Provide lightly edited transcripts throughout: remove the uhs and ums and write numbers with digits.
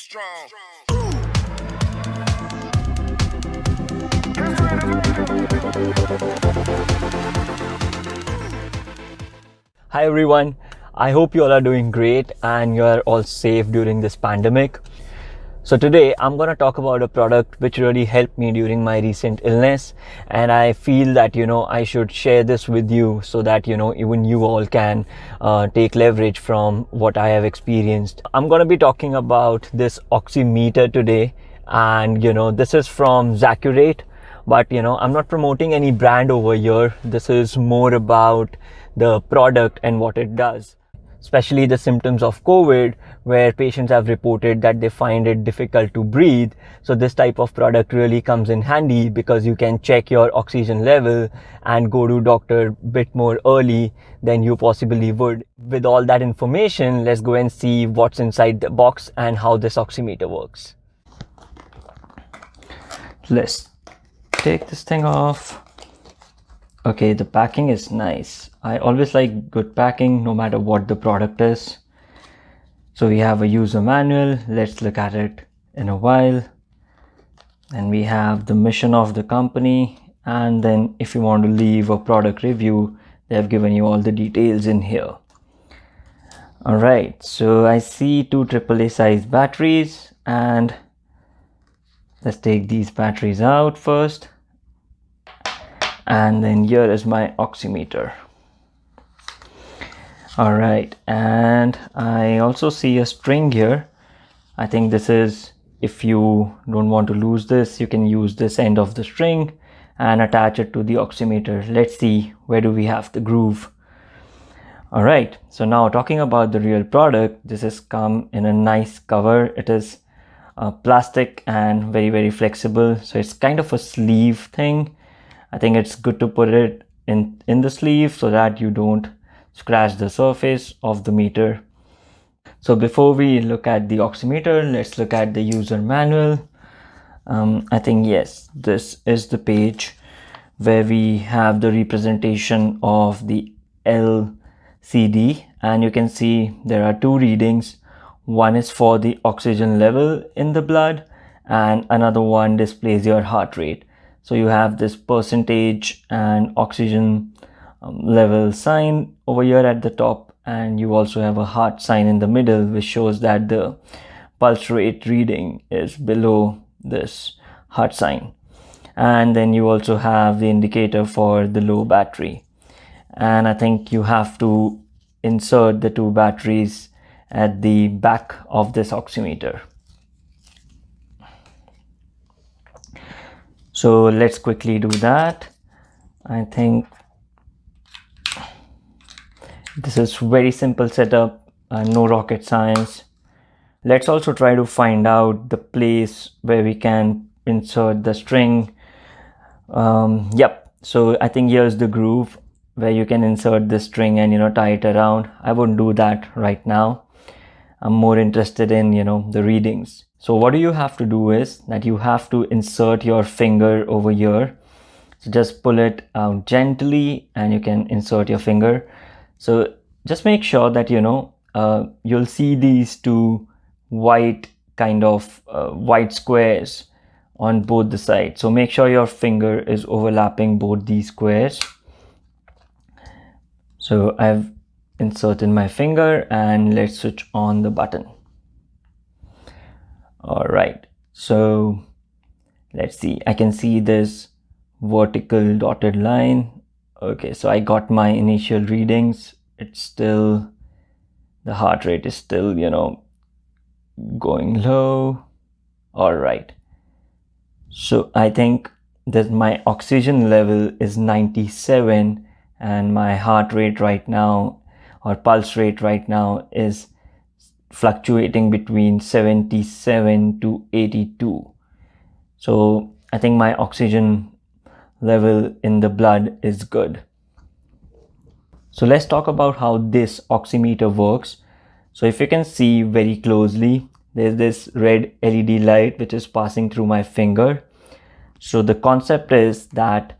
strong. Hi everyone, I hope you all are doing great and you are all safe during this pandemic. So today I'm going to talk about a product which really helped me during my recent illness, and I feel that I should share this with you so that even you all can take leverage from what I have experienced. I'm going to be talking about this oximeter today, and this is from Zacurate, but I'm not promoting any brand over here. This is more about the product and what it does, especially the symptoms of COVID, where patients have reported that they find it difficult to breathe. So this type of product really comes in handy because you can check your oxygen level and go to doctor a bit more early than you possibly would. With all that information, let's go and see what's inside the box and how this oximeter works. Let's take this thing off. Okay, the packing is nice. I always like good packing no matter what the product is. So we have a user manual. Let's look at it in a while. And we have the mission of the company. And then if you want to leave a product review, they have given you all the details in here. All right, so I see two AAA size batteries, and let's take these batteries out first. And then here is my oximeter. All right, and I also see a string here. I think this is, if you don't want to lose this, you can use this end of the string and attach it to the oximeter. Let's see, where do we have the groove? All right, so now talking about the real product, this has come in a nice cover. It is plastic and very, very flexible. So it's kind of a sleeve thing. I think it's good to put it in the sleeve so that you don't scratch the surface of the meter. So before we look at the oximeter, let's look at the user manual. I think, yes, this is the page where we have the representation of the LCD, and you can see there are two readings. One is for the oxygen level in the blood, and another one displays your heart rate. So you have this percentage and oxygen level sign over here at the top, and you also have a heart sign in the middle, which shows that the pulse rate reading is below this heart sign. And then you also have the indicator for the low battery. And I think you have to insert the two batteries at the back of this oximeter. So let's quickly do that. I think this is very simple setup, no rocket science. Let's also try to find out the place where we can insert the string. Yep, so I think here's the groove where you can insert the string and tie it around. I wouldn't do that right now. I'm more interested in the readings. So what you have to do is that you have to insert your finger over here. So just pull it out gently and you can insert your finger. So just make sure that you'll see these two white white squares on both the sides. So make sure your finger is overlapping both these squares. So I've inserted my finger, and let's switch on the button. All right, so let's see. I can see this vertical dotted line. Okay, so I got my initial readings. It's still, the heart rate is still going low. All right, so I think that my oxygen level is 97, and my heart rate right now, or pulse rate right now, is fluctuating between 77 to 82. So I think my oxygen level in the blood is good. So let's talk about how this oximeter works. So if you can see very closely, there's this red LED light which is passing through my finger. So the concept is that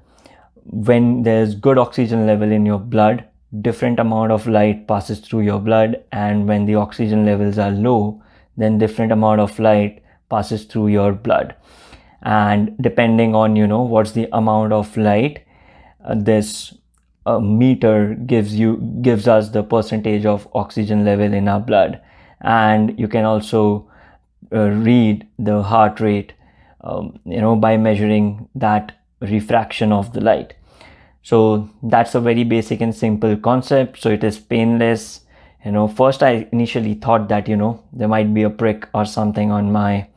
when there's good oxygen level in your blood, different amount of light passes through your blood, and when the oxygen levels are low, then different amount of light passes through your blood. And depending on, what's the amount of light, this meter gives us the percentage of oxygen level in our blood. And you can also read the heart rate, by measuring that refraction of the light. So that's a very basic and simple concept. So it is painless. First I initially thought that, there might be a prick or something on my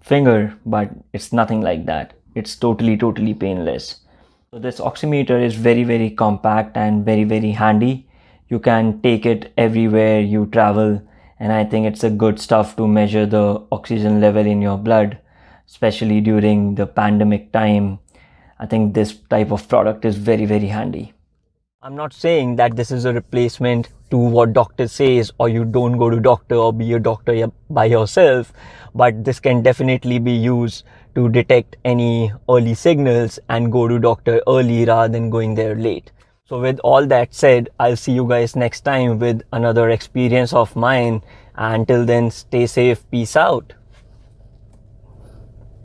finger, but it's nothing like that. It's totally painless. So this oximeter is very compact and very handy. You can take it everywhere you travel, and I think it's a good stuff to measure the oxygen level in your blood, especially during the pandemic time. I think this type of product is very handy. I'm not saying that this is a replacement to what doctor says, or you don't go to doctor or be a doctor by yourself, but this can definitely be used to detect any early signals and go to doctor early rather than going there late. So with all that said, I'll see you guys next time with another experience of mine. Until then, stay safe. Peace out.